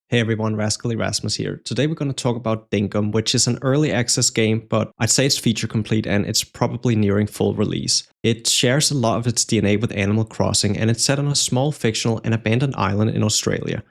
Hey everyone, Rascal Erasmus here. Today we're going to talk about Dinkum, which is an early access game, but I'd say it's feature complete and it's probably nearing full release. It shares a lot of its DNA with Animal Crossing and it's set on a small fictional and abandoned island in Australia.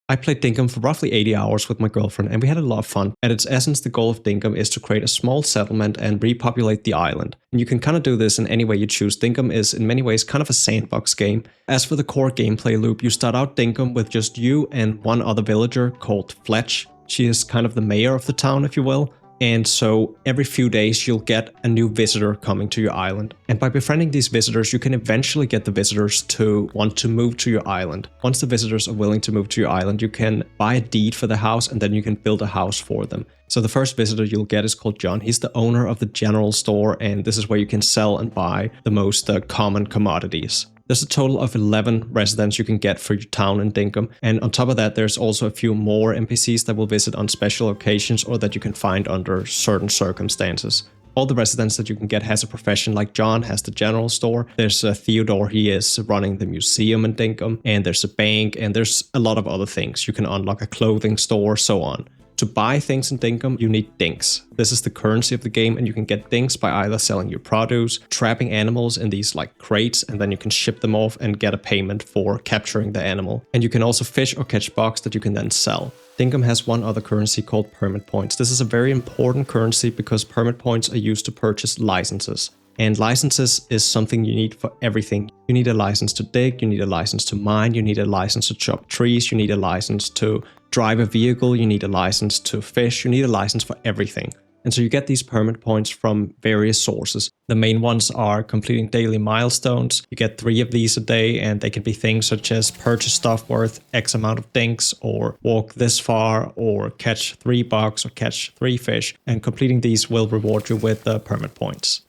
I played Dinkum for roughly 80 hours with my girlfriend and we had a lot of fun. At its essence, the goal of Dinkum is to create a small settlement and repopulate the island. And you can kind of do this in any way you choose. Dinkum is in many ways kind of a sandbox game. As for the core gameplay loop, you start out Dinkum with just you and one other villager called Fletch. She is kind of the mayor of the town, if you will. And so every few days you'll get a new visitor coming to your island. And by befriending these visitors, you can eventually get the visitors to want to move to your island. Once the visitors are willing to move to your island, you can buy a deed for the house and then you can build a house for them. So the first visitor you'll get is called John. He's the owner of the general store and this is where you can sell and buy the most common commodities. There's a total of 11 residents you can get for your town in Dinkum, and on top of that there's also a few more NPCs that will visit on special occasions or that you can find under certain circumstances. All the residents that you can get has a profession, like John has the general store, there's Theodore, he is running the museum in Dinkum, and there's a bank, and there's a lot of other things. You can unlock a clothing store, so on. To buy things in Dinkum, you need Dinks. This is the currency of the game, and you can get Dinks by either selling your produce, trapping animals in these like crates, and then you can ship them off and get a payment for capturing the animal. And you can also fish or catch bugs that you can then sell. Dinkum has one other currency called permit points. This is a very important currency because permit points are used to purchase licenses. And licenses is something you need for everything. You need a license to dig, you need a license to mine, you need a license to chop trees, you need a license to drive a vehicle, you need a license to fish, you need a license for everything. And so you get these permit points from various sources. The main ones are completing daily milestones. You get 3 of these a day, and they can be things such as purchase stuff worth X amount of dinks, or walk this far, or catch 3 bugs, or catch 3 fish. And completing these will reward you with permit points.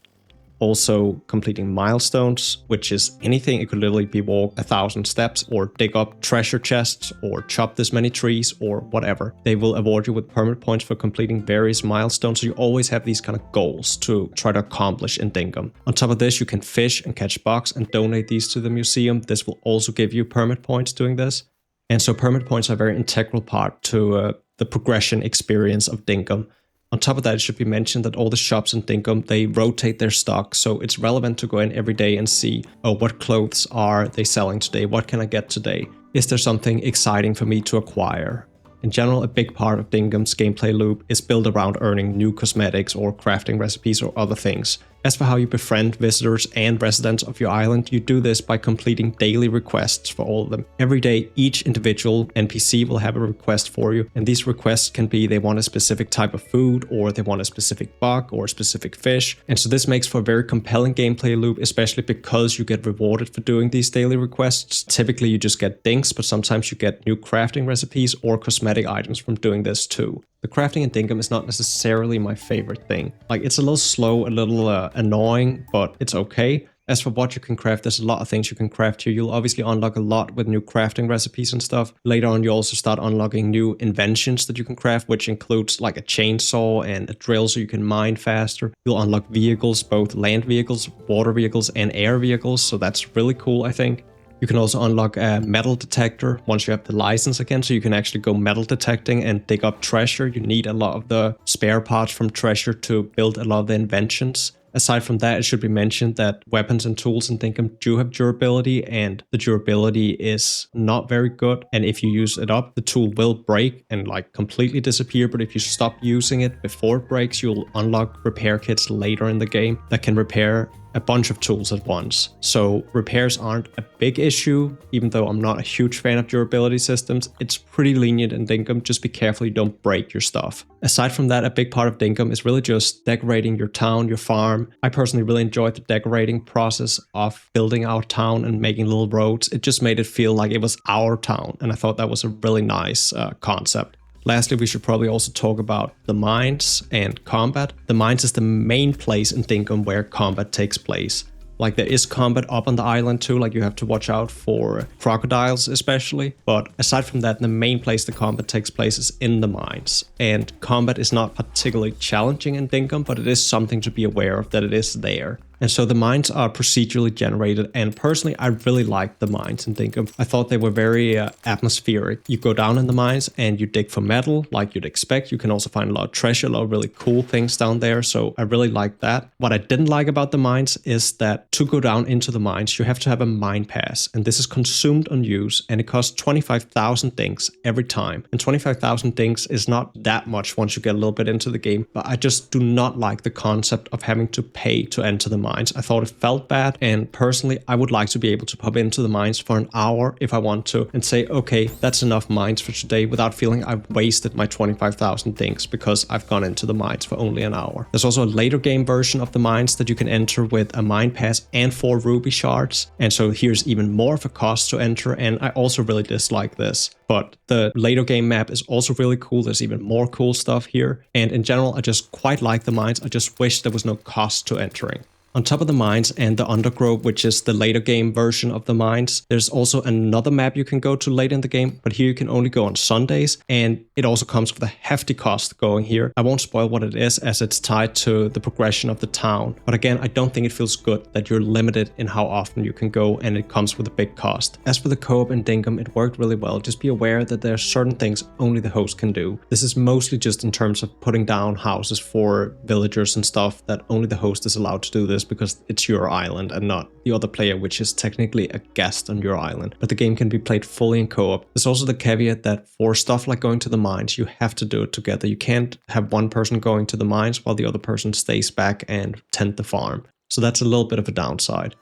Also completing milestones, which is anything. It could literally be walk 1,000 steps or dig up treasure chests or chop this many trees or whatever. They will award you with permit points for completing various milestones. So you always have these kind of goals to try to accomplish in Dinkum. On top of this, you can fish and catch bugs and donate these to the museum. This will also give you permit points doing this. And so permit points are a very integral part to the progression experience of Dinkum. On top of that, it should be mentioned that all the shops in Dinkum, they rotate their stock, so it's relevant to go in every day and see, oh, what clothes are they selling today? What can I get today? Is there something exciting for me to acquire? In general, a big part of Dinkum's gameplay loop is built around earning new cosmetics or crafting recipes or other things. As for how you befriend visitors and residents of your island, you do this by completing daily requests for all of them. Every day, each individual NPC will have a request for you, and these requests can be they want a specific type of food, or they want a specific bug, or a specific fish. And so this makes for a very compelling gameplay loop, especially because you get rewarded for doing these daily requests. Typically, you just get dinks, but sometimes you get new crafting recipes or cosmetic items from doing this too. The crafting in Dinkum is not necessarily my favorite thing. Like, it's a little slow, a little annoying, but it's okay. As for what you can craft, there's a lot of things you can craft here. You'll obviously unlock a lot with new crafting recipes and stuff. Later on, you also start unlocking new inventions that you can craft, which includes like a chainsaw and a drill so you can mine faster. You'll unlock vehicles, both land vehicles, water vehicles, and air vehicles, so that's really cool, I think. You can also unlock a metal detector once you have the license again, so you can actually go metal detecting and dig up treasure. You need a lot of the spare parts from treasure to build a lot of the inventions. Aside from that, it should be mentioned that weapons and tools in Dinkum do have durability, and the durability is not very good. And if you use it up, the tool will break and like completely disappear. But if you stop using it before it breaks, you'll unlock repair kits later in the game that can repair a bunch of tools at once. So repairs aren't a big issue, even though I'm not a huge fan of durability systems. It's pretty lenient in Dinkum, just be careful you don't break your stuff. Aside from that, a big part of Dinkum is really just decorating your town, your farm. I personally really enjoyed the decorating process of building our town and making little roads. It just made it feel like it was our town, and I thought that was a really nice concept. Lastly, we should probably also talk about the mines and combat. The mines is the main place in Dinkum where combat takes place. Like, there is combat up on the island too, like you have to watch out for crocodiles especially. But aside from that, the main place the combat takes place is in the mines. And combat is not particularly challenging in Dinkum, but it is something to be aware of that it is there. And so the mines are procedurally generated, and personally, I really liked the mines in Dinkum. I thought they were very atmospheric. You go down in the mines and you dig for metal, like you'd expect. You can also find a lot of treasure, a lot of really cool things down there, so I really liked that. What I didn't like about the mines is that to go down into the mines, you have to have a mine pass, and this is consumed on use, and it costs 25,000 dinks every time. And 25,000 dinks is not that much once you get a little bit into the game, but I just do not like the concept of having to pay to enter the mines. I thought it felt bad, and personally I would like to be able to pop into the mines for an hour if I want to and say, okay, that's enough mines for today, without feeling I've wasted my 25,000 dinks because I've gone into the mines for only an hour. There's also a later game version of the mines that you can enter with a mine pass and 4 ruby shards, and so here's even more of a cost to enter, and I also really dislike this. But the later game map is also really cool. There's even more cool stuff here, and in general I just quite like the mines. I just wish there was no cost to entering. On top of the mines and the undergrowth, which is the later game version of the mines, there's also another map you can go to late in the game, but here you can only go on Sundays, and it also comes with a hefty cost going here. I won't spoil what it is as it's tied to the progression of the town, but again, I don't think it feels good that you're limited in how often you can go, and it comes with a big cost. As for the co-op in Dinkum, it worked really well. Just be aware that there are certain things only the host can do. This is mostly just in terms of putting down houses for villagers and stuff, that only the host is allowed to do this because it's your island and not the other player, which is technically a guest on your island. But the game can be played fully in co-op. There's also the caveat that for stuff like going to the mines, you have to do it together. You can't have one person going to the mines while the other person stays back and tend the farm. So that's a little bit of a downside.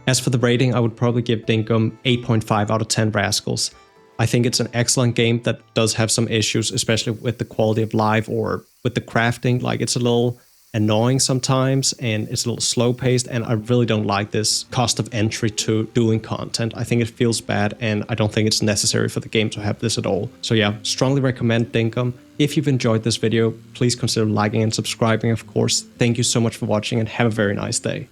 As for the rating, I would probably give Dinkum 8.5 out of 10 rascals. I think it's an excellent game that does have some issues, especially with the quality of life or with the crafting. Like, it's a little annoying sometimes, and it's a little slow paced, and I really don't like this cost of entry to doing content. I think it feels bad, and I don't think it's necessary for the game to have this at all. So yeah, strongly recommend Dinkum. If you've enjoyed this video, please consider liking and subscribing, of course. Thank you so much for watching, and have a very nice day.